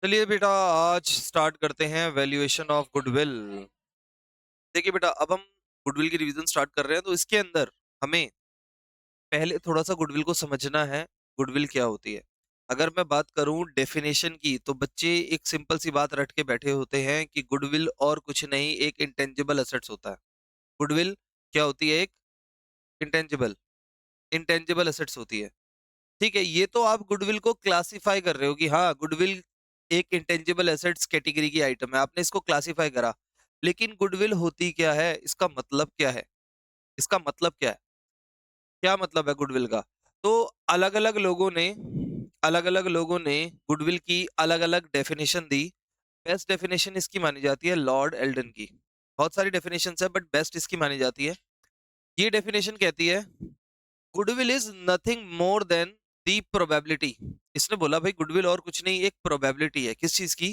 चलिए बेटा, आज स्टार्ट करते हैं वैल्यूएशन ऑफ गुडविल। देखिए बेटा, अब हम गुडविल की रिवीजन स्टार्ट कर रहे हैं, तो इसके अंदर हमें पहले थोड़ा सा गुडविल को समझना है। गुडविल क्या होती है? अगर मैं बात करूं डेफिनेशन की, तो बच्चे एक सिंपल सी बात रट के बैठे होते हैं कि गुडविल और कुछ नहीं, एक इंटेंजिबल एसेट्स होता है। गुडविल क्या होती है? एक इंटेंजिबल इंटेंजिबल एसेट्स होती है। ठीक है, ये तो आप गुडविल को क्लासिफाई कर रहे हो कि हाँ, गुडविल एक इंटेंजिबल एसेट्स कैटेगरी की आइटम है, आपने इसको क्लासिफाई करा। लेकिन गुडविल होती क्या है? इसका मतलब क्या है? इसका मतलब क्या है? क्या मतलब है गुडविल का? तो अलग अलग अलग लोगों ने गुडविल की अलग अलग डेफिनेशन दी। बेस्ट डेफिनेशन इसकी मानी जाती है लॉर्ड एल्डन की। बहुत सारी डेफिनेशन है, बट बेस्ट इसकी मानी जाती है। ये डेफिनेशन कहती है goodwill is nothing more than the probability. इसने बोला भाई, गुडविल और कुछ नहीं, एक प्रोबेबिलिटी है। किस चीज की?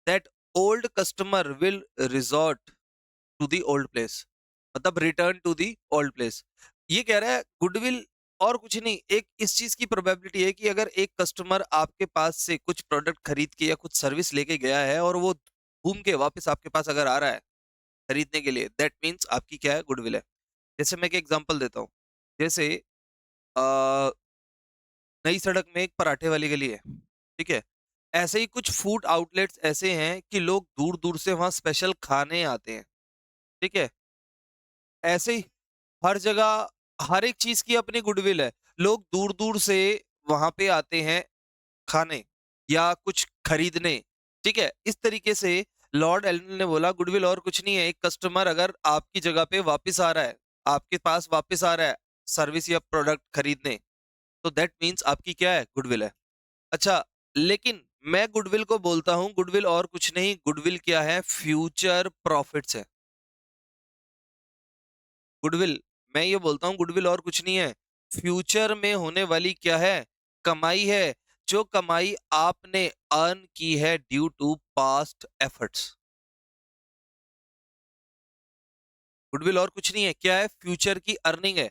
That old customer will resort to the old place, मतलब return to the old place. ये कह रहा है गुडविल और कुछ नहीं, एक इस चीज की प्रोबेबिलिटी है कि अगर एक कस्टमर आपके पास से कुछ प्रोडक्ट खरीद के या कुछ सर्विस लेके गया है और वो घूम के वापस आपके पास अगर आ रहा है खरीदने के लिए, दैट मीन्स आपकी क्या है? गुडविल है। जैसे मैं एक एग्जांपल देता हूँ। जैसे अ, नई सड़क में एक पराठे वाली गली है, ठीक है। ऐसे ही कुछ फूड आउटलेट्स ऐसे हैं कि लोग दूर दूर से वहां स्पेशल खाने आते हैं, ठीक है। ऐसे ही हर जगह हर एक चीज की अपनी गुडविल है। लोग दूर दूर से वहां पे आते हैं खाने या कुछ खरीदने, ठीक है। इस तरीके से लॉर्ड एलन ने बोला गुडविल और कुछ नहीं है, एक कस्टमर अगर आपकी जगह पे वापस आ रहा है, आपके पास वापस आ रहा है सर्विस या प्रोडक्ट खरीदने, तो दैट मीन्स आपकी क्या है? गुडविल है। अच्छा, लेकिन मैं गुडविल को बोलता हूं गुडविल और कुछ नहीं, गुडविल क्या है? फ्यूचर प्रॉफिट्स है। गुडविल, मैं ये बोलता हूँ गुडविल और कुछ नहीं है, फ्यूचर में होने वाली क्या है? कमाई है। जो कमाई आपने अर्न की है due to past efforts. Goodwill और कुछ नहीं है, क्या है? फ्यूचर की अर्निंग है।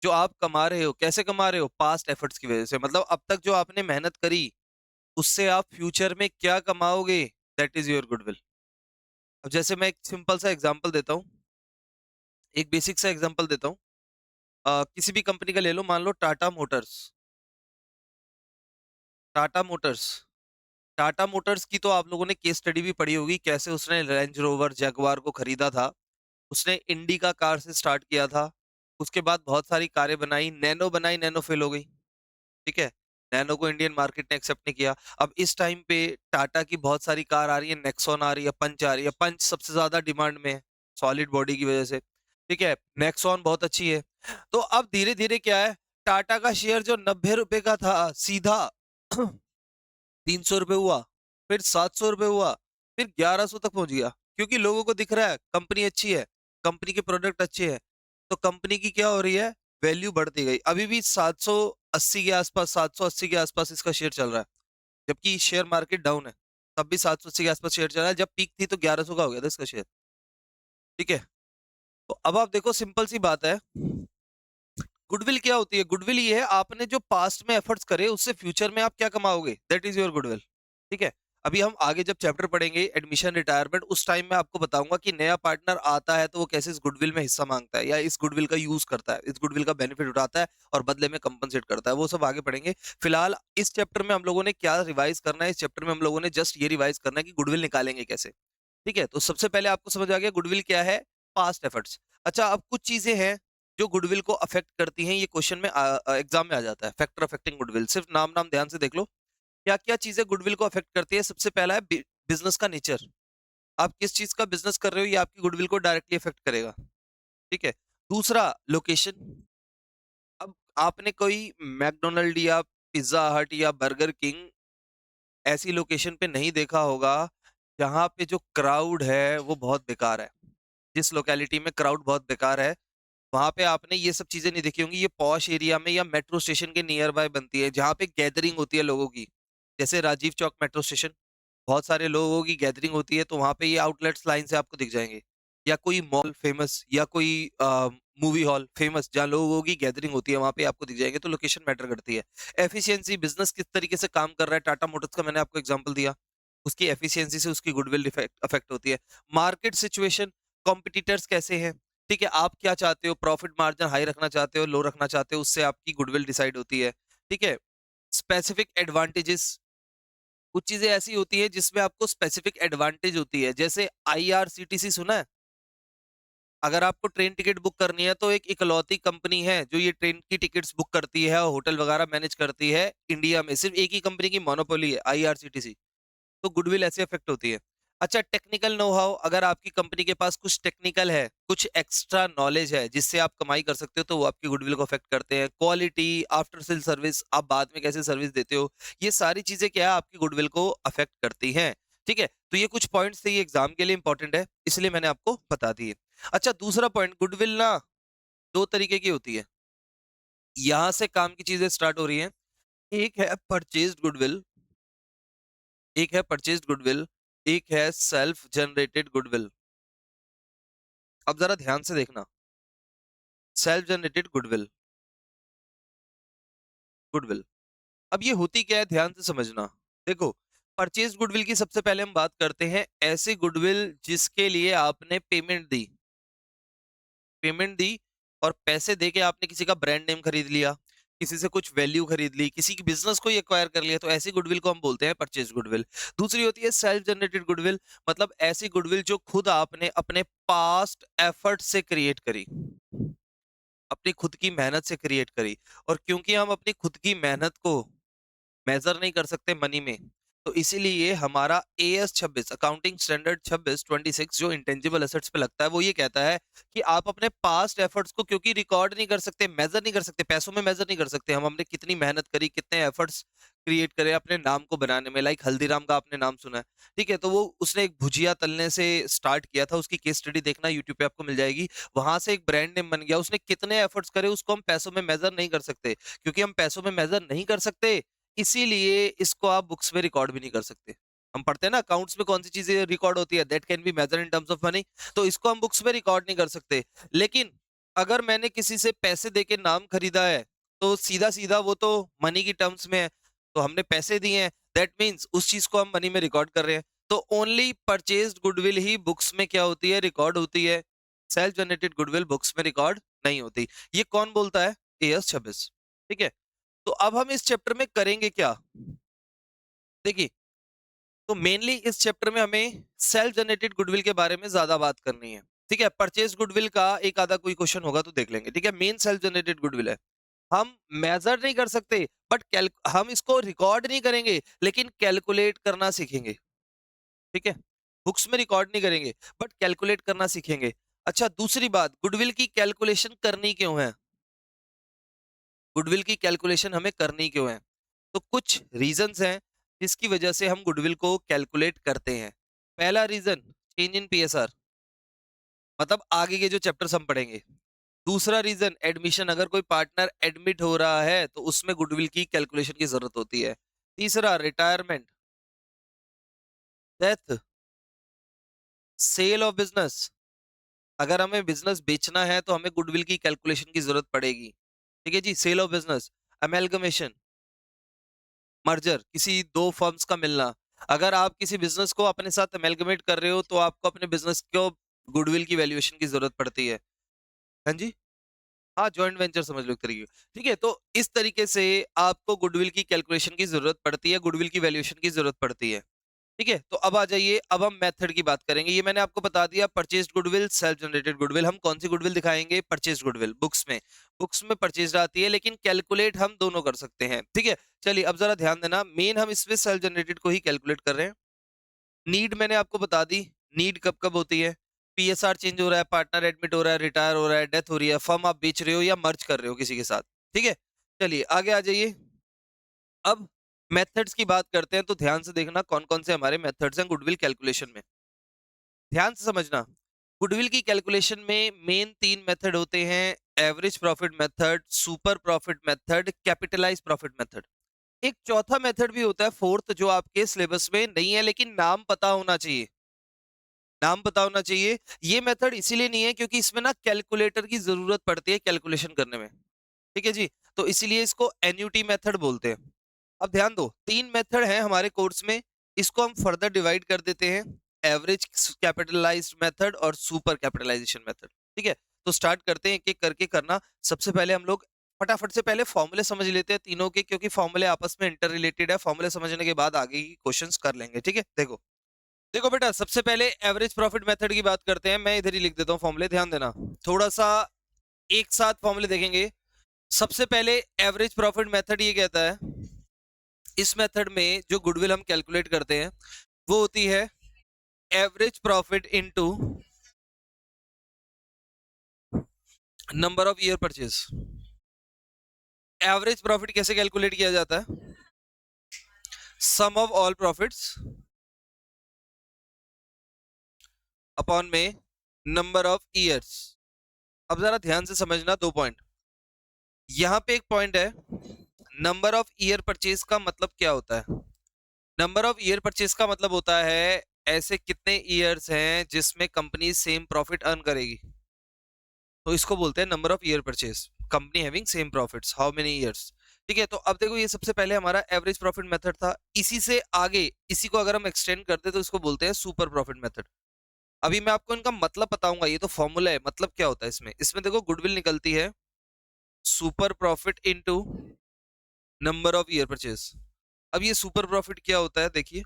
जो आप कमा रहे हो, कैसे कमा रहे हो? पास्ट एफर्ट्स की वजह से। मतलब अब तक जो आपने मेहनत करी, उससे आप फ्यूचर में क्या कमाओगे, दैट इज योर गुडविल। अब जैसे मैं एक सिंपल सा एग्जांपल देता हूँ, एक बेसिक सा एग्जांपल देता हूँ। किसी भी कंपनी का ले लो, मान लो Tata Motors. Tata Motors Tata Motors की तो आप लोगों ने केस स्टडी भी पढ़ी होगी, कैसे उसने रेंज रोवर जैगवार को खरीदा था। उसने इंडिका कार से स्टार्ट किया था। उसके बाद बहुत सारी कारें बनाई, नैनो बनाई, नैनो फेल हो गई, ठीक है। नैनो को इंडियन मार्केट ने एक्सेप्ट नहीं किया। अब इस टाइम पे टाटा की बहुत सारी कार आ रही है, नेक्सॉन आ रही है, पंच आ रही है। पंच सबसे ज्यादा डिमांड में है, सॉलिड बॉडी की वजह से, ठीक है। नेक्सॉन बहुत अच्छी है। तो अब धीरे धीरे क्या है, टाटा का शेयर जो 90 रुपए का था, सीधा 300 रुपए हुआ, फिर 700 रुपए हुआ, फिर 1100 तक पहुंच गया। क्योंकि लोगों को दिख रहा है कंपनी अच्छी है, कंपनी के प्रोडक्ट अच्छे हैं, तो कंपनी की क्या हो रही है? वैल्यू बढ़ती गई। अभी भी 780 के आसपास, 780 के आसपास इसका शेयर चल रहा है, जबकि शेयर मार्केट डाउन है। तब भी 780 के आसपास शेयर चल रहा है। जब पीक थी तो 1100 का हो गया था इसका शेयर, ठीक है। तो अब आप देखो, सिंपल सी बात है, गुडविल क्या होती है? गुडविल ये है, आपने जो पास्ट में एफर्ट्स करे उससे फ्यूचर में आप क्या कमाओगे, दैट इज योर गुडविल, ठीक है। अभी हम आगे जब चैप्टर पढ़ेंगे एडमिशन रिटायरमेंट, उस टाइम में आपको बताऊंगा कि नया पार्टनर आता है तो वो कैसे इस गुडविल में हिस्सा मांगता है या इस गुडविल का यूज करता है, इस गुडविल का बेनिफिट उठाता है और बदले में कंपनसेट करता है, वो सब आगे पढ़ेंगे। फिलहाल इस चैप्टर में हम लोगों ने क्या रिवाइज करना है? इस चैप्टर में हम लोगों ने जस्ट ये रिवाइज करना है कि गुडविल निकालेंगे कैसे, ठीक है। तो सबसे पहले आपको समझ आ गया गुडविल क्या है? Past efforts. अच्छा, अब कुछ चीजें हैं जो गुडविल को अफेक्ट करती हैं, ये क्वेश्चन में एग्जाम में आ जाता है। फैक्टर अफेक्टिंग गुडविल, सिर्फ नाम नाम ध्यान से देख लो, क्या क्या चीजें गुडविल को अफेक्ट करती है। सबसे पहला है बिजनेस का नेचर। आप किस चीज का बिजनेस कर रहे हो, ये आपकी गुडविल को डायरेक्टली अफेक्ट करेगा, ठीक है। दूसरा, लोकेशन। अब आपने कोई मैकडोनल्ड या पिज्जा हट या बर्गर किंग ऐसी लोकेशन पे नहीं देखा होगा जहां पे जो क्राउड है वो बहुत बेकार है। जिस लोकेलिटी में क्राउड बहुत बेकार है, वहां पे आपने ये सब चीजें नहीं देखी होंगी। ये पॉश एरिया में या मेट्रो स्टेशन के नियर बाय बनती है, जहाँ पे गैदरिंग होती है लोगों की। जैसे राजीव चौक मेट्रो स्टेशन, बहुत सारे लोगों की गैदरिंग होती है, तो वहां पे ये आउटलेट्स लाइन से आपको दिख जाएंगे। या कोई मॉल फेमस या कोई मूवी हॉल फेमस जहाँ लोगों की गैदरिंग होती है, वहां पे आपको दिख जाएंगे। तो लोकेशन मैटर करती है। एफिशिएंसी, बिजनेस किस तरीके से काम कर रहा है, टाटा मोटर्स का मैंने आपको एग्जांपल दिया। उसकी एफिशिएंसी से उसकी गुडविल अफेक्ट होती है। मार्केट सिचुएशन, कॉम्पिटिटर्स कैसे हैं, ठीक है, आप क्या चाहते हो, प्रॉफिट मार्जिन हाई रखना चाहते हो, लो रखना चाहते हो, उससे आपकी गुडविल डिसाइड होती है, ठीक है। स्पेसिफिक एडवांटेजेस, कुछ चीजें ऐसी होती है जिसमें आपको स्पेसिफिक एडवांटेज होती है, जैसे आईआरसीटीसी सुना है? अगर आपको ट्रेन टिकट बुक करनी है तो एक इकलौती कंपनी है जो ये ट्रेन की टिकट्स बुक करती है और होटल वगैरह मैनेज करती है इंडिया में, सिर्फ एक ही कंपनी की मोनोपोली है, आईआरसीटीसी। तो गुडविल ऐसे अफेक्ट होती है। अच्छा, टेक्निकल नो हाउ, अगर आपकी कंपनी के पास कुछ टेक्निकल है, कुछ एक्स्ट्रा नॉलेज है जिससे आप कमाई कर सकते हो, तो वो आपकी गुडविल को अफेक्ट करते हैं। क्वालिटी, आफ्टर सेल सर्विस, आप बाद में कैसे सर्विस देते हो, ये सारी चीजें क्या है, आपकी गुडविल को अफेक्ट करती हैं। ठीक है, तो ये कुछ पॉइंट्स थे, ये एग्जाम के लिए इंपॉर्टेंट है, इसलिए मैंने आपको बता दिए। अच्छा, दूसरा पॉइंट, गुडविल ना दो तरीके की होती है, यहां से काम की चीजें स्टार्ट हो रही हैं। एक है परचेज्ड गुडविल, एक है परचेज्ड गुडविल, एक है सेल्फ जनरेटेड गुडविल। अब जरा ध्यान से देखना, सेल्फ जनरेटेड गुडविल, गुडविल, अब ये होती क्या है, ध्यान से समझना। देखो, परचेज गुडविल की सबसे पहले हम बात करते हैं, ऐसी गुडविल जिसके लिए आपने पेमेंट दी, पेमेंट दी और पैसे देके आपने किसी का ब्रांड नेम खरीद लिया, किसी से कुछ वैल्यू खरीद ली, किसी की बिजनेस को ही एक्वायर कर लिया, तो ऐसी गुडविल को हम बोलते हैं परचेज गुडविल। दूसरी होती है सेल्फ जनरेटेड गुडविल, मतलब ऐसी गुडविल जो खुद आपने अपने पास्ट एफर्ट से क्रिएट करी, अपनी खुद की मेहनत से क्रिएट करी। और क्योंकि हम अपनी खुद की मेहनत को मेजर नहीं कर सकते मनी में, तो इसीलिए हमारा एएस 26 अकाउंटिंग स्टैंडर्ड 26 जो इंटेंजिबल एसेट्स पे लगता है, वो ये कहता है कि आप अपने पास्ट एफर्ट्स को, क्योंकि रिकॉर्ड नहीं कर सकते, मेजर नहीं कर सकते, पैसों में मेजर नहीं कर सकते, हम हमने कितनी मेहनत करी, कितने एफर्ट्स क्रिएट करे अपने नाम को बनाने में। लाइक हल्दीराम का आपने नाम सुना है, ठीक है, तो वो उसने एक भुजिया तलने से स्टार्ट किया था, उसकी केस स्टडी देखना यूट्यूब पे आपको मिल जाएगी, वहां से एक ब्रांड नेम बन गया, उसने कितने एफर्ट्स करे उसको हम पैसों में मेजर नहीं कर सकते, क्योंकि हम पैसों में मेजर नहीं कर सकते, इसीलिए इसको आप बुक्स में रिकॉर्ड भी नहीं कर सकते। हम पढ़ते हैं ना अकाउंट्स में कौन सी चीजें रिकॉर्ड होती है, that can be measure in terms of money, तो इसको हम बुक्स में रिकॉर्ड नहीं कर सकते। लेकिन अगर मैंने किसी से पैसे देके नाम खरीदा है, तो सीधा सीधा वो तो मनी की टर्म्स में है, तो हमने पैसे दिए हैं, दैट मीन्स उस चीज को हम मनी में रिकॉर्ड कर रहे हैं। तो ओनली परचेज्ड गुडविल ही बुक्स में क्या होती है, रिकॉर्ड होती है। सेल्फ जनरेटेड गुडविल बुक्स में रिकॉर्ड नहीं होती। ये कौन बोलता है, एएस 26। ठीक है, तो अब हम इस चैप्टर में करेंगे क्या, देखिए, तो मेनली इस चैप्टर में हमें सेल्फ जनरेटेड गुडविल के बारे में ज्यादा बात करनी है। ठीक है, परचेज गुडविल का एक आधा कोई क्वेश्चन होगा तो देख लेंगे। ठीक है, मेन सेल्फ जनरेटेड गुडविल है, हम मेजर नहीं कर सकते, बट हम इसको रिकॉर्ड नहीं करेंगे, लेकिन कैलकुलेट करना सीखेंगे। ठीक है, बुक्स में रिकॉर्ड नहीं करेंगे, बट कैलकुलेट करना सीखेंगे। अच्छा, दूसरी बात, गुडविल की कैलकुलेशन करनी क्यों है, गुडविल की कैलकुलेशन हमें करनी क्यों है, तो कुछ रीजंस हैं जिसकी वजह से हम गुडविल को कैलकुलेट करते हैं। पहला रीजन, चेंज इन पीएसआर, मतलब आगे के जो चैप्टर्स हम पढ़ेंगे। दूसरा रीजन, एडमिशन, अगर कोई पार्टनर एडमिट हो रहा है तो उसमें गुडविल की कैलकुलेशन की जरूरत होती है। तीसरा, retirement, death, sale of business, अगर हमें बिजनेस बेचना है तो हमें गुडविल की कैलकुलेशन की जरूरत पड़ेगी। ठीक है जी, sale of business, amalgamation, merger, किसी दो फर्म्स का मिलना, अगर आप किसी बिजनेस को अपने साथ अमेलगमेट कर रहे हो तो आपको अपने बिजनेस को गुडविल की वैल्यूएशन की जरूरत पड़ती है। हाँ जी, हाँ, जॉइंट वेंचर समझ लो एक तरीके। ठीक है, तो इस तरीके से आपको गुडविल की कैलकुलेशन की जरूरत पड़ती है, गुडविल की वैल्यूएशन की जरूरत पड़ती है। ठीक है, तो अब आ जाइए, अब हम मेथड की बात करेंगे। ये मैंने आपको बता दिया, purchase goodwill, self generated goodwill. हम कौन सी गुडविल दिखाएंगे, परचेज गुडविल, बुक्स में, बुक्स में परचेज आती है, लेकिन कैलकुलेट हम दोनों कर सकते हैं। ठीक है, चलिए अब जरा ध्यान देना, मेन हम इसमें सेल्फ जनरेटेड को ही कैलकुलेट कर रहे हैं। नीड मैंने आपको बता दी, नीड कब कब होती है, पीएसआर चेंज हो रहा है, पार्टनर एडमिट हो रहा है, रिटायर हो रहा है, डेथ हो रही है, फर्म आप बेच रहे हो या मर्ज कर रहे हो किसी के साथ। ठीक है, चलिए आगे आ जाइए। अब मेथड्स की बात करते हैं, तो ध्यान से देखना कौन कौन से हमारे मेथड्स हैं गुडविल कैलकुलेशन में, ध्यान से समझना। गुडविल की कैलकुलेशन में मेन तीन मेथड होते हैं, average profit method, super profit method, capitalise profit method. एक चौथा मेथड भी होता है, फोर्थ, जो आपके सिलेबस में नहीं है लेकिन नाम पता होना चाहिए, नाम पता होना चाहिए। ये मेथड इसीलिए नहीं है क्योंकि इसमें ना कैलकुलेटर की जरूरत पड़ती है कैलकुलेशन करने में। ठीक है जी, तो इसीलिए इसको एन्यूटी मेथड बोलते हैं। अब ध्यान दो, तीन मेथड है हमारे कोर्स में, इसको हम फर्दर डिवाइड कर देते हैं, एवरेज कैपिटलाइज्ड मेथड और सुपर कैपिटलाइजेशन मेथड। ठीक है, तो स्टार्ट करते हैं एक एक करके करना। सबसे पहले हम लोग फटाफट से पहले फॉर्मूले समझ लेते हैं तीनों के, क्योंकि फॉर्मूले आपस में इंटर रिलेटेड है। फॉर्मूले समझने के बाद आगे की क्वेश्चंस कर लेंगे। ठीक है, देखो देखो बेटा, सबसे पहले एवरेज प्रॉफिट मेथड की बात करते हैं। मैं इधर ही लिख देता हूँ फॉर्मूले, ध्यान देना। थोड़ा सा एक साथ फॉर्मूले देखेंगे। सबसे पहले एवरेज प्रॉफिट मेथड ये कहता है, इस मेथड में जो गुडविल हम कैलकुलेट करते हैं वो होती है average profit into number of year purchase. Average profit कैसे कैलकुलेट किया जाता है? सम ऑफ ऑल प्रॉफिट्स अपॉन में नंबर ऑफ ईयर्स। अब जरा ध्यान से समझना, दो पॉइंट यहां पे। एक पॉइंट है, नंबर ऑफ ईयर परचेज का मतलब क्या होता है? नंबर ऑफ ईयर परचेज का मतलब होता है ऐसे कितने ईयर्स हैं जिसमें कंपनी सेम प्रॉफिट अर्न करेगी, तो इसको बोलते हैं number of year purchase. Company having same profits, how many years. ठीक है, तो अब देखो ये सबसे पहले हमारा एवरेज प्रॉफिट मेथड था। इसी से आगे इसी को अगर हम एक्सटेंड करते तो इसको बोलते हैं सुपर प्रॉफिट मेथड। अभी मैं आपको इनका मतलब बताऊंगा, ये तो फॉर्मूला है, मतलब क्या होता है इसमें। इसमें देखो गुडविल निकलती है super profit into number of year purchase. अब ये सुपर प्रॉफिट क्या होता है, देखिए।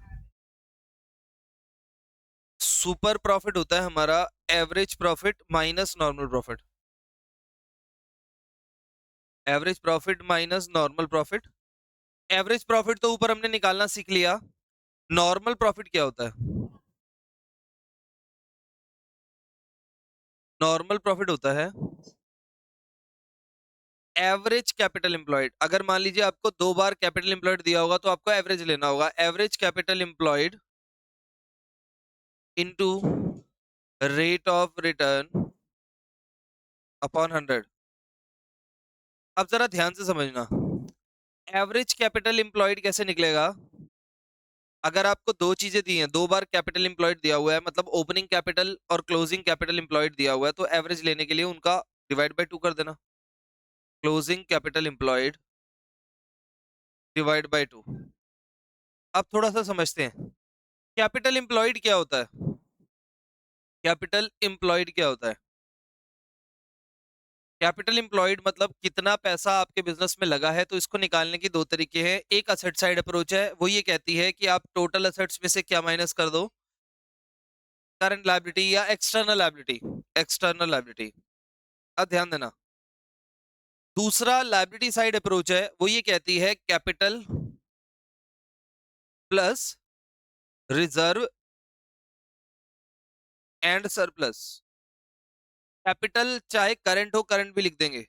सुपर प्रॉफिट होता है हमारा average profit minus normal profit. Average profit minus normal profit. Average profit तो ऊपर हमने निकालना सीख लिया। नॉर्मल प्रॉफिट क्या होता है? नॉर्मल प्रॉफिट होता है एवरेज कैपिटल एम्प्लॉयड। अगर मान लीजिए आपको 2 बार कैपिटल एम्प्लॉयड दिया होगा तो आपको एवरेज लेना होगा। Average capital employed into rate of return upon 100। अब जरा ध्यान से समझना, एवरेज कैपिटल एम्प्लॉयड कैसे निकलेगा? अगर आपको दो चीजें दी हैं, 2 बार कैपिटल एम्प्लॉयड दिया हुआ है, मतलब ओपनिंग कैपिटल और क्लोजिंग कैपिटल एम्प्लॉयड दिया हुआ है, तो एवरेज लेने के लिए उनका डिवाइड बाय 2 कर देना। Closing capital employed divide by 2। अब थोड़ा सा समझते हैं, कैपिटल एम्प्लॉयड क्या होता है? कैपिटल एम्प्लॉयड क्या होता है? कैपिटल एम्प्लॉयड मतलब कितना पैसा आपके बिजनेस में लगा है। तो इसको निकालने की दो तरीके हैं। एक असेट साइड अप्रोच है, वो ये कहती है कि आप टोटल असेट्स में से क्या माइनस कर दो, करंट लायबिलिटी या एक्सटर्नल लायबिलिटी। External liability. अब ध्यान देना, दूसरा लायबिलिटी साइड अप्रोच है, वो ये कहती है capital plus reserve and surplus. Capital चाहे करंट हो, करंट भी लिख देंगे।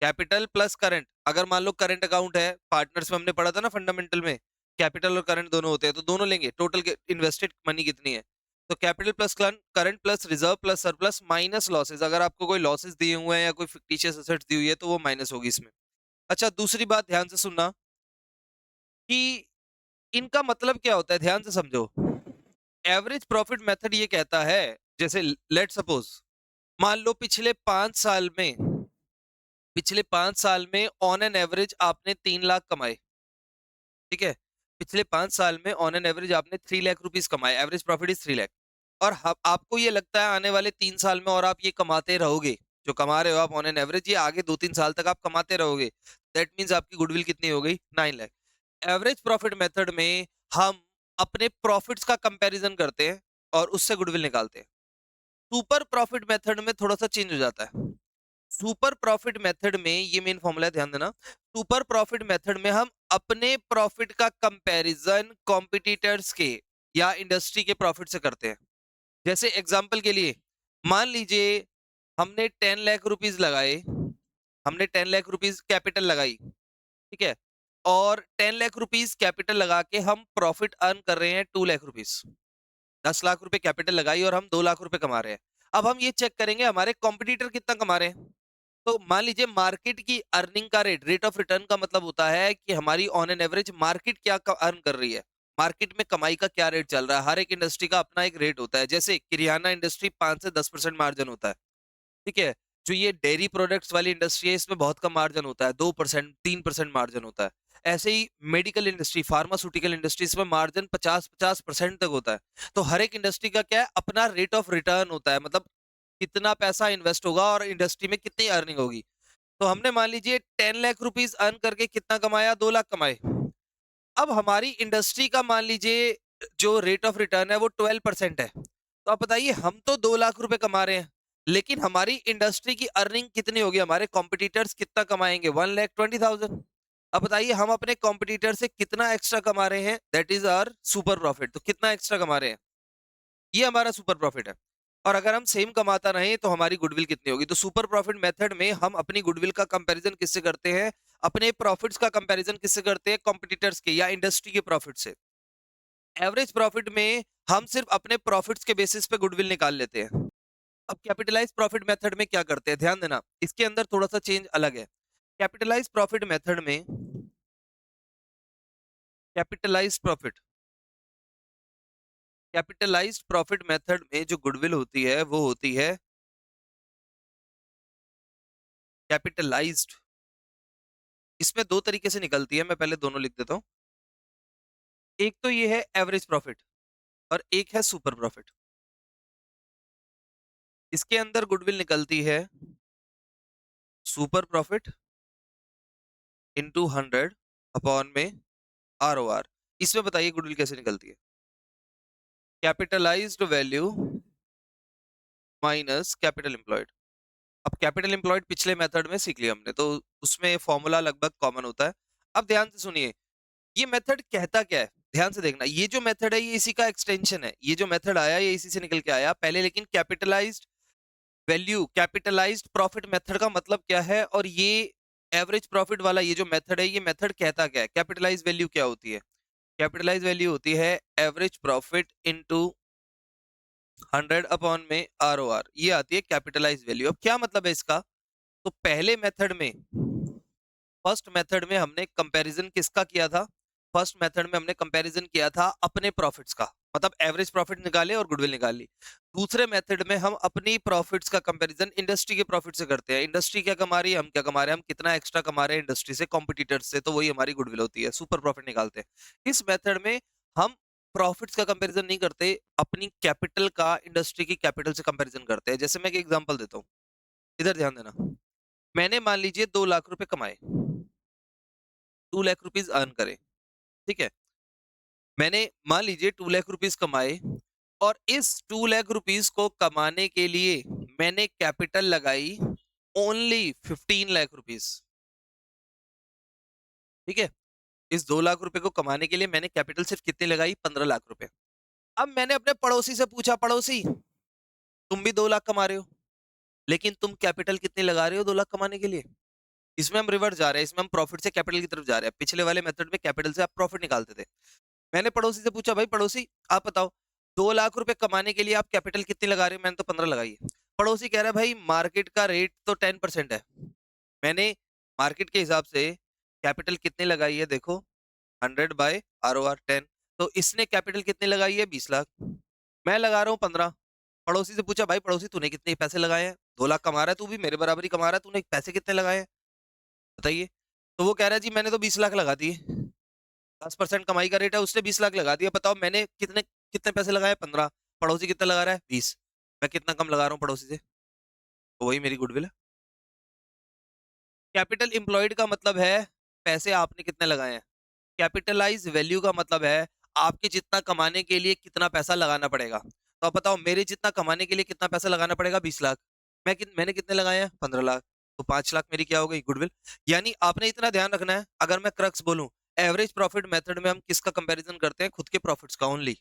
कैपिटल प्लस करंट, अगर मान लो करंट अकाउंट है, पार्टनर्स में हमने पढ़ा था ना फंडामेंटल में, कैपिटल और करंट दोनों होते हैं, तो दोनों लेंगे। टोटल इन्वेस्टेड मनी कितनी है, तो capital plus current plus reserve plus surplus minus losses. अगर आपको कोई लॉसेस दिए हुए हैं या कोई फिक्टिशियस एसेट्स दी हुई है तो वो माइनस होगी इसमें। अच्छा, दूसरी बात ध्यान से सुनना कि इनका मतलब क्या होता है, ध्यान से समझो। एवरेज प्रॉफिट मेथड ये कहता है, जैसे लेट सपोज मान लो पिछले 5 साल में ऑन एन एवरेज आपने 3 लाख कमाए। ठीक है, पिछले 5 साल में ऑन एन एवरेज आपने 3 लाख रुपीज कमाए। Average profit is 3 lakh. और आपको ये लगता है आने वाले 3 साल में और आप ये कमाते रहोगे, जो कमा रहे हो आप ऑन एन एवरेज, ये आगे 2-3 साल तक आप कमाते रहोगे। दैट मीन्स आपकी गुडविल कितनी हो गई? 9 लाख। एवरेज प्रॉफिट मेथड में हम अपने प्रॉफिट्स का कंपैरिजन करते हैं और उससे गुडविल निकालते हैं। सुपर प्रॉफिट मेथड में थोड़ा सा चेंज हो जाता है। सुपर प्रॉफिट मेथड में ये मेन फॉर्मूला है, ध्यान देना। सुपर प्रॉफिट मेथड में हम अपने प्रॉफिट का कंपैरिजन कॉम्पिटिटर्स के या इंडस्ट्री के प्रॉफिट से करते हैं। जैसे एग्जांपल के लिए मान लीजिए हमने 10 लाख रुपीज लगाए, हमने 10 लाख रुपीज कैपिटल लगाई। ठीक है, और 10 लाख रुपीज कैपिटल लगा के हम प्रॉफिट अर्न कर रहे हैं 2 लाख रुपीज। 10 लाख रुपए कैपिटल लगाई और हम 2 लाख रुपए कमा रहे हैं। अब हम ये चेक करेंगे हमारे कॉम्पिटिटर कितना कमा रहे हैं। तो मान लीजिए मार्केट की अर्निंग का रेट, रेट ऑफ रिटर्न का मतलब होता है कि हमारी ऑन एन एवरेज मार्केट क्या अर्न कर रही है, मार्केट में कमाई का क्या रेट चल रहा है। हर एक इंडस्ट्री का अपना एक रेट होता है। जैसे किरियाना इंडस्ट्री 5 से 10% मार्जिन होता है। ठीक है, जो ये डेयरी प्रोडक्ट्स वाली इंडस्ट्री है इसमें बहुत कम मार्जिन होता है, 2% 3% मार्जिन होता है। ऐसे ही मेडिकल इंडस्ट्री, फार्मास्यूटिकल इंडस्ट्रीज में मार्जिन 50% तक होता है। तो हर एक इंडस्ट्री का क्या है, अपना रेट ऑफ रिटर्न होता है, मतलब कितना पैसा इन्वेस्ट होगा और इंडस्ट्री में कितनी अर्निंग होगी। तो हमने मान लीजिए 10 लाख रुपीस अर्न करके कितना कमाया, 2 लाख कमाए। अब हमारी इंडस्ट्री का मान लीजिए जो रेट ऑफ रिटर्न है वो 12% है। तो आप बताइए, हम तो 2 लाख रुपए कमा रहे हैं, लेकिन हमारी इंडस्ट्री की अर्निंग कितनी होगी, हमारे कॉम्पिटिटर्स कितना कमाएंगे, 1,20,000। अब बताइए हम अपने कॉम्पिटिटर से कितना एक्स्ट्रा कमा रहे हैं, that is our super profit. तो कितना एक्स्ट्रा कमा रहे हैं, ये हमारा सुपर प्रॉफिट है। और अगर हम सेम कमाता रहे तो हमारी गुडविल कितनी होगी। तो सुपर प्रॉफिट मेथड में हम अपनी गुडविल का कंपैरिजन किससे करते हैं, अपने प्रॉफिट्स का कंपैरिजन किससे करते हैं, कॉम्पिटिटर्स के या इंडस्ट्री के प्रॉफिट से। एवरेज प्रॉफिट में हम सिर्फ अपने प्रॉफिट्स के बेसिस पे गुडविल निकाल लेते हैं। अब कैपिटलाइज प्रॉफिट मेथड में क्या करते हैं, ध्यान देना, इसके अंदर थोड़ा सा चेंज अलग है। कैपिटलाइज प्रॉफिट मेथड में, capitalise profit capitalised profit method में जो गुडविल होती है वो होती है कैपिटलाइज्ड। इसमें दो तरीके से निकलती है, मैं पहले दोनों लिख देता हूं। एक तो ये है एवरेज प्रॉफिट और एक है सुपर प्रॉफिट। इसके अंदर गुडविल निकलती है सुपर प्रॉफिट इंटू 100 अपॉन में ROR। इसमें बताइए गुडविल कैसे निकलती है, capitalised value minus capital employed. अब कैपिटल एम्प्लॉयड पिछले मेथड में सीख लिया हमने, तो उसमें फॉर्मूला लगभग कॉमन होता है। अब ध्यान से सुनिए, ये मेथड कहता क्या है, ध्यान से देखना। ये जो मेथड है ये इसी का एक्सटेंशन है, ये जो मेथड आया ये इसी से निकल के आया पहले। लेकिन capitalised value, capitalised profit method का मतलब क्या है, और ये एवरेज प्रॉफिट वाला ये जो मेथड है, ये मेथड कहता क्या है। कैपिटलाइज वैल्यू क्या होती है, कैपिटलाइज वैल्यू होती है एवरेज प्रॉफिट इनटू 100 अपॉन में ROR। ये आती है कैपिटलाइज वैल्यू। अब क्या मतलब है इसका, तो पहले मेथड में, फर्स्ट मेथड में हमने कंपैरिजन किसका किया था, फर्स्ट मेथड में हमने कंपैरिजन किया था अपने प्रॉफिट्स का, मतलब एवरेज प्रॉफिट निकाले और गुडविल निकाली। दूसरे मेथड में हम अपनी प्रॉफिट्स का कंपैरिजन इंडस्ट्री के प्रॉफिट से करते हैं। इंडस्ट्री क्या कमा रही है, हम क्या कमा रहे हैं, हम कितना एक्स्ट्रा कमा रहे हैं इंडस्ट्री से, कॉम्पिटिटर्स से, तो वही हमारी गुडविल होती है, सुपर प्रॉफिट निकालते हैं। इस मेथड में हम प्रॉफिट्स का कंपैरिजन नहीं करते, अपनी कैपिटल का इंडस्ट्री की कैपिटल से कंपैरिजन करते हैं। जैसे मैं एक एग्जांपल देता हूँ, इधर ध्यान देना। मैंने मान लीजिए 2 लाख रुपए कमाए, 2 लाख रुपीज अर्न करे, ठीक है। मैंने मान लीजिए 2 लाख रुपीज कमाए, और इस 2 लाख रुपीज को कमाने के लिए मैंने कैपिटल लगाई ओनली 15 लाख रुपीज, ठीक है। इस 2 लाख रुपए को कमाने के लिए मैंने कैपिटल सिर्फ कितनी लगाई, 15 लाख रुपए। अब मैंने अपने पड़ोसी से पूछा, पड़ोसी तुम भी 2 लाख कमा रहे हो, लेकिन तुम कैपिटल कितनी लगा रहे हो 2 लाख कमाने के लिए। इसमें हम रिवर्स जा रहे हैं, इसमें हम प्रॉफिट से कैपिटल की तरफ जा रहे हैं। पिछले वाले मेथड में कैपिटल से आप प्रॉफिट निकालते थे। मैंने पड़ोसी से पूछा, भाई पड़ोसी आप बताओ 2 लाख रुपए कमाने के लिए आप कैपिटल कितनी लगा रहे हो, मैंने तो 15 लगाई है। पड़ोसी कह रहा है भाई मार्केट का रेट तो 10% है, मैंने मार्केट के हिसाब से कैपिटल कितनी लगाई है देखो, 100/ROR 10। तो इसने कैपिटल कितनी लगाई है, 20 लाख, मैं लगा रहा हूँ 15। पड़ोसी से पूछा, भाई पड़ोसी तूने कितने पैसे लगाए हैं, 2 लाख कमा रहा है तू भी, मेरे बराबर ही कमा रहा है, तूने पैसे कितने लगाए हैं बताइए। तो वो कह रहा है जी मैंने तो 20 लाख लगा दिए, 10% कमाई का रेट है, उसने 20 लाख लगा दिया। बताओ मैंने कितने कितने पैसे लगाए, 15। पड़ोसी कितना लगा रहा है, 20। मैं कितना कम लगा रहा हूँ पड़ोसी से, तो वही मेरी गुडविल है। कैपिटल इंप्लॉयड का मतलब है पैसे आपने कितने लगाए हैं। कैपिटलाइज वैल्यू का मतलब है आपके जितना कमाने के लिए कितना पैसा लगाना पड़ेगा। तो आप बताओ मेरे जितना कमाने के लिए कितना पैसा लगाना पड़ेगा, 20 लाख। मैंने कितने लगाए हैं, 15 लाख। तो 5 लाख मेरी क्या हो गई, गुडविल। यानी आपने इतना ध्यान रखना है, अगर मैं क्रक्स बोलूं, एवरेज प्रॉफिट मेथड में हम किसका कंपैरिजन करते हैं, खुद के प्रॉफिट्स का ओनली।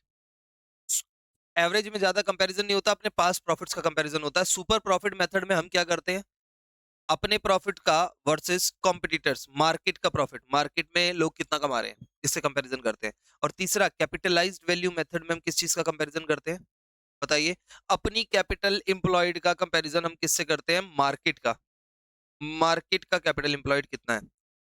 एवरेज में ज्यादा कंपैरिजन नहीं होता, अपने पास प्रॉफिट्स का कंपैरिजन होता है। सुपर प्रॉफिट मेथड में हम क्या करते हैं, अपने प्रॉफिट का वर्सेस कॉम्पिटिटर्स, मार्केट का प्रॉफिट, मार्केट में लोग कितना कमा रहे हैं इससे कंपैरिजन करते हैं। और तीसरा कैपिटलाइज्ड वैल्यू मेथड में हम किस चीज का कंपैरिजन करते हैं बताइए, अपनी कैपिटल एम्प्लॉयड का कंपैरिजन हम किससे करते हैं, मार्केट का। मार्केट का कैपिटल एम्प्लॉयड कितना है,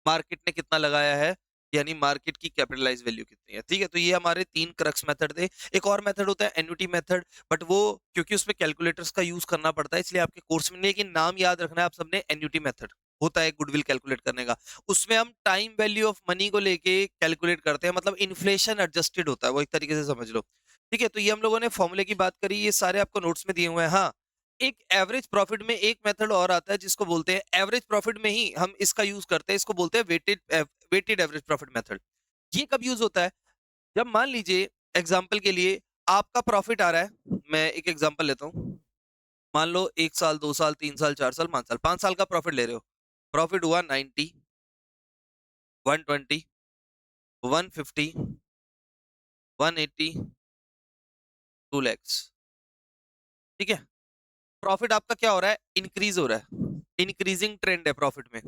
मार्केट ने कितना लगाया है, यानी मार्केट की कैपिटलाइज वैल्यू कितनी है, ठीक है। तो ये हमारे 3 क्रक्स मेथड थे। एक और मेथड होता है एन्युटी मेथड, बट वो क्योंकि उसमें कैलकुलेटर्स का यूज करना पड़ता है इसलिए आपके कोर्स में नहीं, लेकिन नाम याद रखना है आप सबने, एन्युटी मेथड। होता है गुडविल कैलकुलेट करने का, उसमें हम टाइम वैल्यू ऑफ मनी को लेके कैलकुलेट करते हैं, मतलब इन्फ्लेशन एडजस्टेड होता है वो, एक तरीके से समझ लो। ठीक है, तो ये हम लोगों ने फॉर्मूले की बात करी, ये सारे आपको नोट्स में दिए हुए हैं। हाँ, एक एवरेज प्रॉफिट में एक मेथड और आता है जिसको बोलते हैं, एवरेज प्रॉफिट में ही हम इसका यूज करते हैं, इसको बोलते हैं वेटेड एवरेज प्रॉफिट मेथड। ये कब यूज होता है? जब मान लीजिए एग्जाम्पल के लिए आपका प्रॉफिट आ रहा है, मैं एक एग्जाम्पल लेता हूँ, मान लो 1 साल, 2 साल, 3 साल, 4 साल, 5 साल, 5 साल का प्रॉफिट ले रहे हो, प्रॉफिट हुआ 90, 120, 150, 180, 2 lakhs। ठीक है, प्रॉफिट आपका क्या हो रहा है? इंक्रीज हो रहा है, इंक्रीजिंग ट्रेंड है प्रॉफिट में।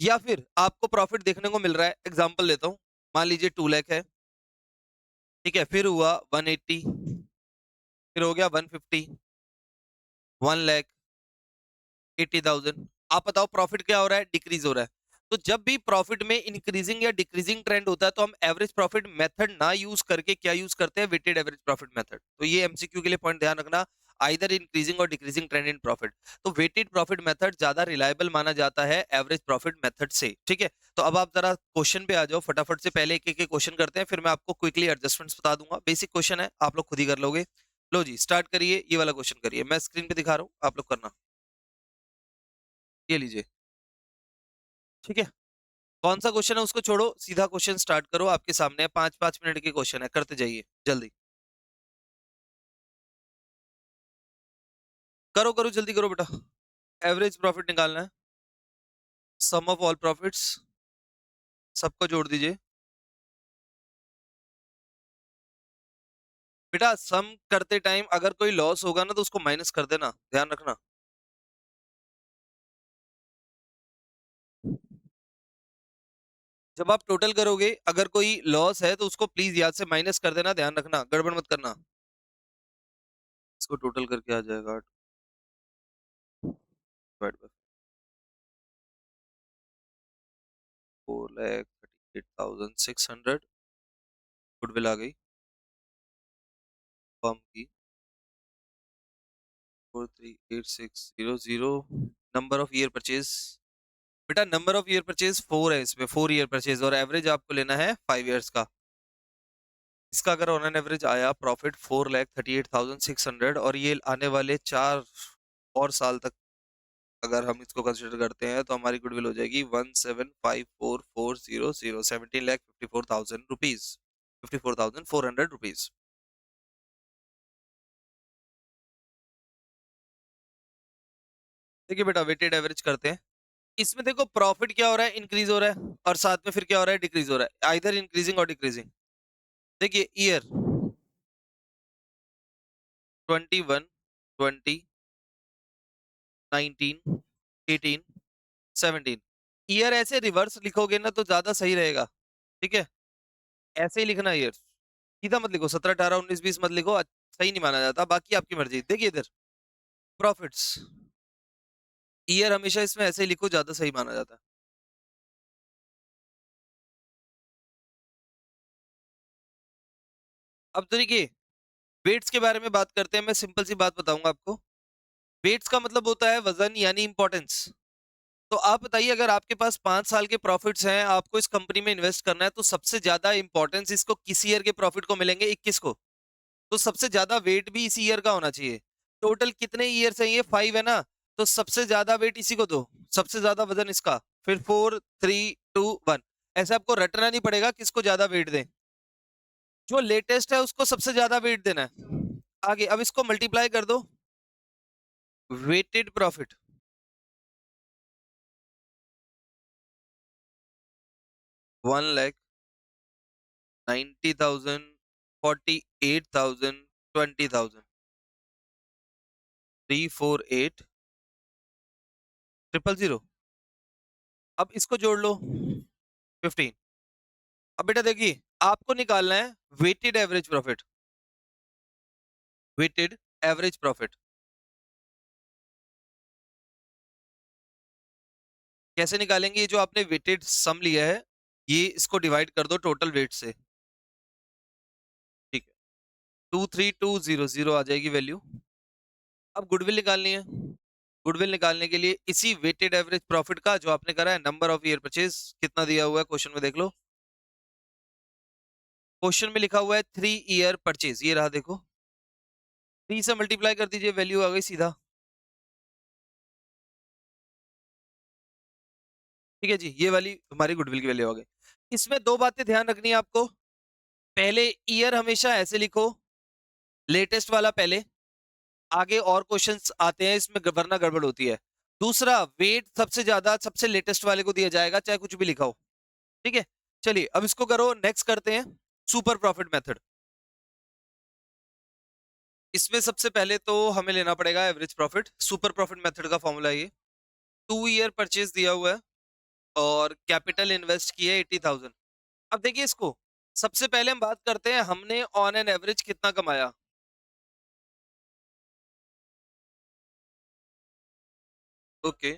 या फिर आपको प्रॉफिट देखने को मिल रहा है, एग्जाम्पल लेता हूँ, मान लीजिए 2 लाख है, ठीक है, फिर हुआ 180, फिर हो गया 150, 1 लाख, 80,000। आप बताओ प्रॉफिट क्या हो रहा है? डिक्रीज हो रहा है। तो जब भी प्रॉफिट में इंक्रीजिंग या डिक्रीजिंग ट्रेंड होता है तो हम एवरेज प्रॉफिट मेथड ना यूज करके क्या यूज करते हैं? Weighted average profit method. तो ये एमसीक्यू के लिए पॉइंट ध्यान रखना, आइदर इंक्रीजिंग और डिक्रीजिंग ट्रेंड इन प्रॉफिट। तो वेटेड प्रॉफिट मेथड ज्यादा रिलायबल माना जाता है एवरेज प्रॉफिट मेथड से। ठीक है, तो अब आप जरा क्वेश्चन पे आ जाओ फटाफट से, पहले एक एक क्वेश्चन करते हैं, फिर मैं आपको क्विकली एडजस्टमेंट्स बता दूंगा। बेसिक क्वेश्चन है, आप लोग खुद ही कर लोगे। लो जी, स्टार्ट करिए, ये वाला क्वेश्चन करिए, मैं स्क्रीन पे दिखा रहा हूँ, आप लोग करना। ये लीजिए, ठीक है। कौन सा क्वेश्चन है उसको छोड़ो, सीधा क्वेश्चन स्टार्ट करो, आपके सामने है, 5-5 मिनट के क्वेश्चन है, करते जाइए जल्दी। करो करो जल्दी करो बेटा। एवरेज प्रॉफिट निकालना है, सम ऑफ ऑल प्रॉफिट्स, सबको जोड़ दीजिए। बेटा सम करते टाइम अगर कोई लॉस होगा ना तो उसको माइनस कर देना, ध्यान रखना। जब आप टोटल करोगे अगर कोई लॉस है तो उसको प्लीज याद से माइनस कर देना, ध्यान रखना, गड़बड़ मत करना। इसको टोटल करके आ जाएगा 4,38,600। गुडविल आ गई फर्म की, 438600। नंबर ऑफ ईयर परचेज, बेटा नंबर ऑफ ईयर परचेज 4 है इसमें, 4 ईयर परचेज, और एवरेज आपको लेना है 5 ईयर्स का। इसका अगर ऑन एन एवरेज आया प्रॉफिट 4,38,600, और ये आने वाले 4 और साल तक अगर हम इसको कंसिडर करते हैं तो हमारी गुडविल हो जाएगी 1,754,400, 17,54,000 रुपीज, 54,400 रुपीज। देखिए बेटा वेटेड एवरेज करते हैं, इसमें देखो प्रॉफिट क्या हो रहा है? इंक्रीज हो रहा है, और साथ में फिर क्या हो रहा है? डिक्रीज हो रहा है, आइदर इंक्रीजिंग और डिक्रीजिंग। देखिए ईयर 21, 20, 19, 18, 17। ईयर ऐसे रिवर्स लिखोगे ना तो ज्यादा सही रहेगा। ठीक है, ऐसे ही लिखना ईयर, सीधा मत लिखो, 17, 18, 19, 20 मत लिखो, सही नहीं माना जाता, बाकी आपकी मर्जी। देखिए इधर प्रॉफिट्स, ईयर हमेशा इसमें ऐसे ही लिखो, ज्यादा सही माना जाता है। अब तो देखिए वेट्स के बारे में बात करते हैं, मैं सिंपल सी बात बताऊंगा आपको। वेट्स का मतलब होता है वजन यानी इंपॉर्टेंस। तो आप बताइए, अगर आपके पास 5 साल के प्रॉफिट्स हैं, आपको इस कंपनी में इन्वेस्ट करना है, तो सबसे ज्यादा इंपॉर्टेंस इसको किस ईयर के प्रॉफिट को मिलेंगे? 21 को। तो सबसे ज्यादा वेट भी इसी ईयर का होना चाहिए। टोटल कितने ईयर है? ये 5 है ना, तो सबसे ज्यादा वेट इसी को दो, सबसे ज्यादा वजन इसका, फिर 4, 3, 2, 1। ऐसे आपको रटना नहीं पड़ेगा किसको ज्यादा वेट दें, जो लेटेस्ट है उसको सबसे ज्यादा वेट देना है। आगे अब इसको मल्टीप्लाई कर दो, वेटेड प्रॉफिट 1,90,000, 48,000, 20,000, 348,000। अब इसको जोड़ लो 15। अब बेटा देखिए आपको निकालना है weighted average profit, weighted average profit कैसे निकालेंगे? ये जो आपने वेटेड सम लिया है, ये इसको डिवाइड कर दो टोटल वेट से। ठीक है, 23200 आ जाएगी वैल्यू। अब गुडविल निकालनी है, गुडविल निकालने के लिए इसी वेटेड एवरेज प्रॉफिट का जो आपने करा है, नंबर ऑफ ईयर परचेज कितना दिया हुआ है क्वेश्चन में, देख लो। क्वेश्चन में लिखा हुआ है 3 ईयर परचेज, ये रहा देखो, 3 से मल्टीप्लाई कर दीजिए, वैल्यू आ गई सीधा। ठीक है जी, ये वाली हमारी गुडविल की वैल्यू आ गई। इसमें दो बातें ध्यान रखनी है आपको। पहले ईयर हमेशा ऐसे लिखो, लेटेस्ट वाला पहले, आगे और क्वेश्चंस आते हैं इसमें वरना गड़बड़ होती है। दूसरा, वेट सबसे ज्यादा सबसे लेटेस्ट वाले को दिया जाएगा, चाहे कुछ भी लिखा हो। ठीक है, चलिए अब इसको करो, नेक्स्ट करते हैं सुपर प्रॉफिट मेथड। इसमें सबसे पहले तो हमें लेना पड़ेगा average profit. Super profit method का फॉर्मूला ये, 2 ईयर परचेज दिया हुआ है और कैपिटल इन्वेस्ट किया है 80,000। अब देखिए इसको, सबसे पहले हम बात करते हैं हमने ऑन एन एवरेज कितना कमाया। Okay,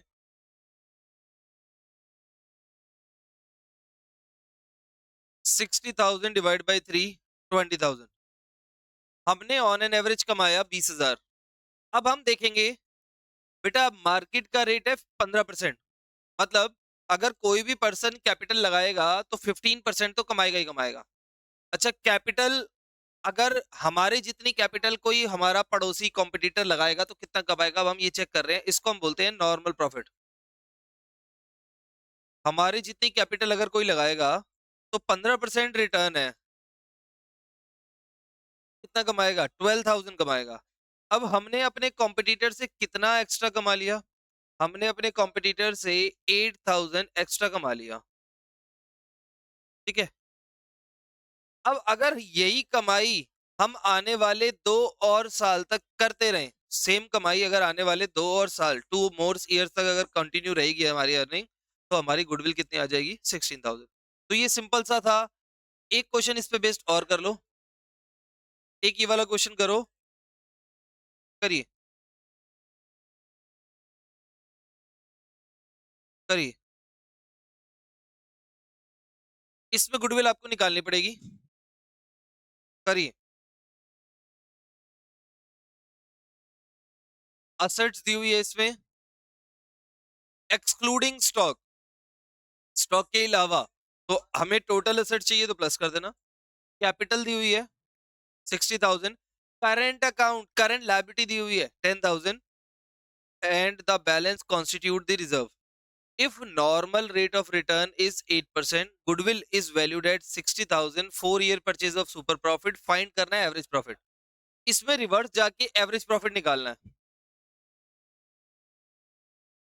60,000 divide by 3, 20,000। हमने ऑन एन एवरेज कमाया 20,000। अब हम देखेंगे बेटा, मार्केट का रेट है 15%, मतलब अगर कोई भी पर्सन कैपिटल लगाएगा तो 15% तो कमाएगा ही कमाएगा। अच्छा, कैपिटल अगर हमारे जितनी कैपिटल कोई हमारा पड़ोसी कॉम्पिटिटर लगाएगा तो कितना कमाएगा, अब हम ये चेक कर रहे हैं। इसको हम बोलते हैं नॉर्मल प्रॉफिट। हमारी जितनी कैपिटल अगर कोई लगाएगा तो 15% रिटर्न है, कितना कमाएगा, 12,000 कमाएगा। अब हमने अपने कॉम्पिटिटर से कितना एक्स्ट्रा कमा लिया, हमने अपने कॉम्पिटिटर से 8,000 एक्स्ट्रा कमा लिया। ठीक है, अब अगर यही कमाई हम आने वाले 2 और साल तक करते रहें, सेम कमाई अगर आने वाले 2 और साल, 2 more years तक अगर कंटिन्यू रहेगी हमारी अर्निंग, तो हमारी गुडविल कितनी आ जाएगी, 16,000। तो ये सिंपल सा था। एक क्वेश्चन इस पे बेस्ड और कर लो, एक ये वाला क्वेश्चन करो, करिए करिए। इसमें गुडविल आपको निकालनी पड़ेगी, करिए। असेट्स दी हुई है इसमें, एक्सक्लूडिंग स्टॉक, स्टॉक के अलावा। तो हमें टोटल असेट चाहिए तो प्लस कर देना। कैपिटल दी हुई है 60,000, करंट अकाउंट करंट लायबिलिटी दी हुई है 10,000, and the balance constitute the reserve. If normal rate of return is 8%, goodwill is valued at 60,000, 4 year purchase of super profit, find करना है एवरेज प्रॉफिट। इसमें रिवर्स जाके एवरेज प्रॉफिट निकालना है।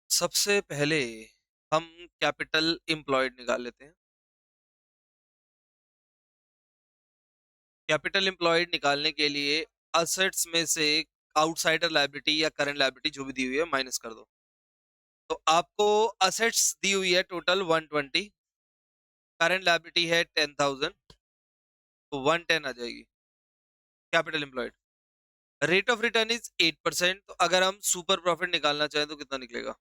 सबसे पहले हम कैपिटल एम्प्लॉयड निकाल लेते हैं। कैपिटल एम्प्लॉयड निकालने के लिए असेट्स में से आउटसाइडर लायबिलिटी या करंट लायबिलिटी जो भी दी हुई है माइनस कर दो। तो आपको असेट्स दी हुई है टोटल 120, करंट लायबिलिटी है 10,000, तो 110 आ जाएगी capital employed. Rate of return is 8%, तो अगर हम सुपर प्रॉफिट निकालना चाहें तो कितना निकलेगा।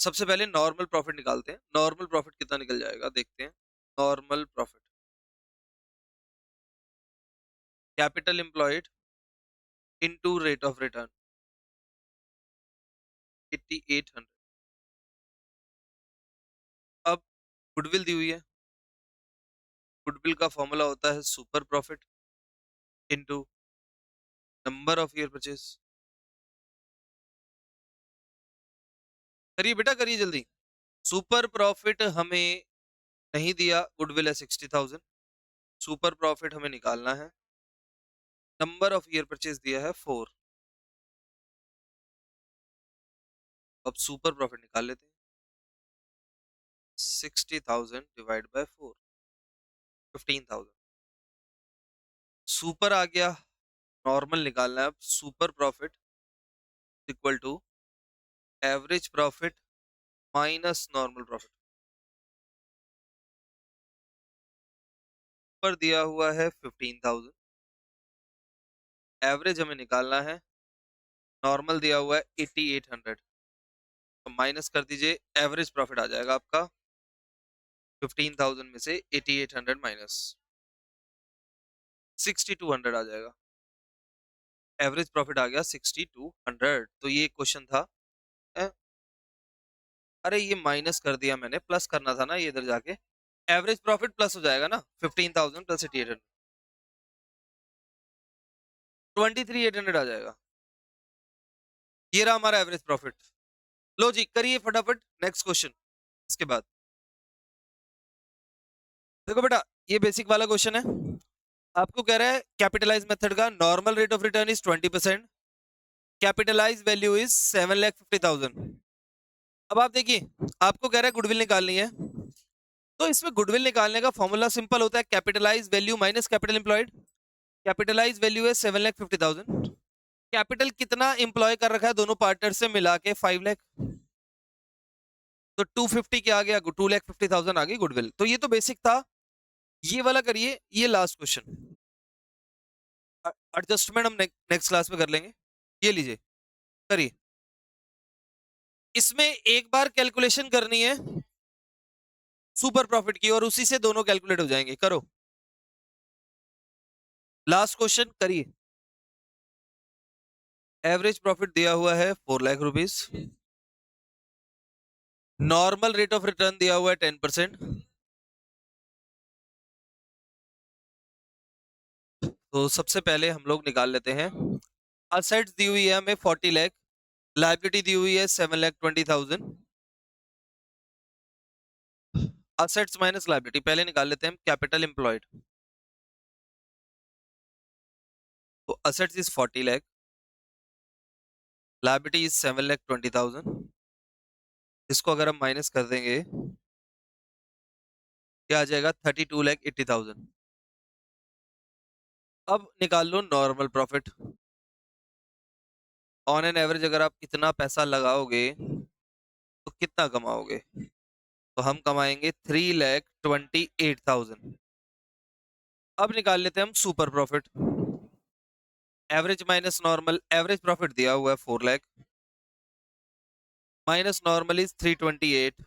सबसे पहले नॉर्मल प्रॉफिट निकालते हैं, नॉर्मल प्रॉफिट कितना निकल जाएगा देखते हैं। Normal profit, capital employed into rate of return, 8800। अब गुडविल दी हुई है, गुडविल का फॉर्मूला होता है super profit into number of year purchase. करिए बेटा करिए जल्दी। सुपर प्रॉफिट हमें नहीं दिया, गुडविल है 60,000, सुपर प्रॉफिट हमें निकालना है, नंबर ऑफ ईयर परचेज दिया है 4। अब सुपर प्रॉफिट निकाल लेते हैं, 60,000 डिवाइड बाय 4, 15,000। सुपर आ गया, नॉर्मल निकालना है। अब super profit equal to average profit minus normal profit. पर दिया हुआ है 15,000, एवरेज हमें निकालना है, नॉर्मल दिया हुआ है 8800। तो माइनस कर दीजिए, एवरेज प्रॉफिट आ जाएगा आपका 15,000 में से 8800 माइनस 6200 आ जाएगा। एवरेज प्रॉफिट आ गया 6200। तो ये क्वेश्चन था। ए? अरे ये माइनस कर दिया मैंने, प्लस करना था ना ये इधर जाके। एवरेज प्रॉफिट प्लस हो जाएगा ना, 15,000 प्लस 8800, 23,800 आ जाएगा। ये रहा हमारा एवरेज प्रॉफिट। लो जी करिए फटाफट नेक्स्ट क्वेश्चन इसके बाद। देखो बेटा, ये बेसिक वाला क्वेश्चन है। आपको कह रहा है कैपिटलाइज मेथड का normal rate of return is 20%, capitalise value is 7,50,000। अब आप देखिए, आपको कह रहा है गुडविल निकालनी है, तो इसमें गुडविल निकालने का फॉर्मूला सिंपल होता है, capitalise value minus capital employed. Capitalise value है 7,50,000। कैपिटल कितना एम्प्लॉय कर रखा है दोनों पार्टनर से मिला के 5 लाख, तो 250 क्या आ गया, 2,50,000 आ गई गुडविल। तो ये तो बेसिक था। ये वाला करिए, ये लास्ट क्वेश्चन। एडजस्टमेंट हम नेक्स्ट क्लास में कर लेंगे। ये लीजिए करिए। इसमें एक बार कैलकुलेशन करनी है सुपर प्रॉफिट की, और उसी से दोनों कैलकुलेट हो जाएंगे। करो लास्ट क्वेश्चन करिए। एवरेज प्रॉफिट दिया हुआ है 4 lakh rupees, normal rate of return दिया हुआ है 10%। तो सबसे पहले हम लोग निकाल लेते हैं। असेट्स दी हुई है हमें 40 लाख, लाइबिलिटी दी हुई है 7,20,000। असेट्स माइनस लाइबिलिटी पहले निकाल लेते हैं हम, कैपिटल एम्प्लॉयड। तो assets is 40 lakh, liability is 7,20,000। इसको अगर हम माइनस कर देंगे क्या आ जाएगा, 32,80,000। अब निकाल लो normal profit. On an average अगर आप इतना पैसा लगाओगे तो कितना कमाओगे, तो हम कमाएंगे 3,28,000। अब निकाल लेते हैं हम super profit. Average minus normal, average profit दिया हुआ है 4 लाख, माइनस नॉर्मल इज 328।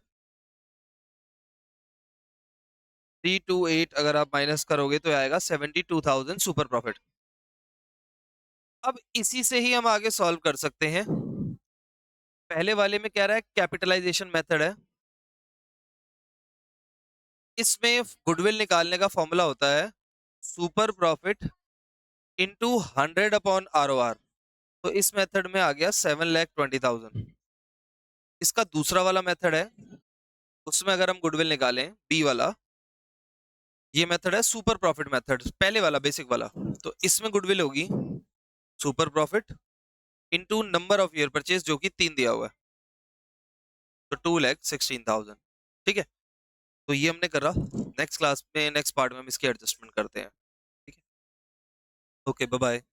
328 अगर आप माइनस करोगे तो आएगा 72,000 सुपर प्रॉफिट। अब इसी से ही हम आगे सॉल्व कर सकते हैं। पहले वाले में क्या रहा है, कैपिटलाइजेशन मेथड है। इसमें गुडविल निकालने का फॉर्मूला होता है super profit into 100 upon ROR। तो इस मेथड में आ गया 7,20,000। इसका दूसरा वाला मेथड है, उसमें अगर हम गुडविल निकालें बी वाला, ये मेथड है सुपर प्रॉफिट मेथड, पहले वाला बेसिक वाला। तो इसमें गुडविल होगी super profit into number of year purchase, जो कि 3 दिया हुआ है, तो 2,16,000। ठीक है, तो ये हमने करा। नेक्स्ट क्लास में, नेक्स्ट पार्ट में हम इसकी एडजस्टमेंट करते हैं। ठीक है, ओके बाय बाय।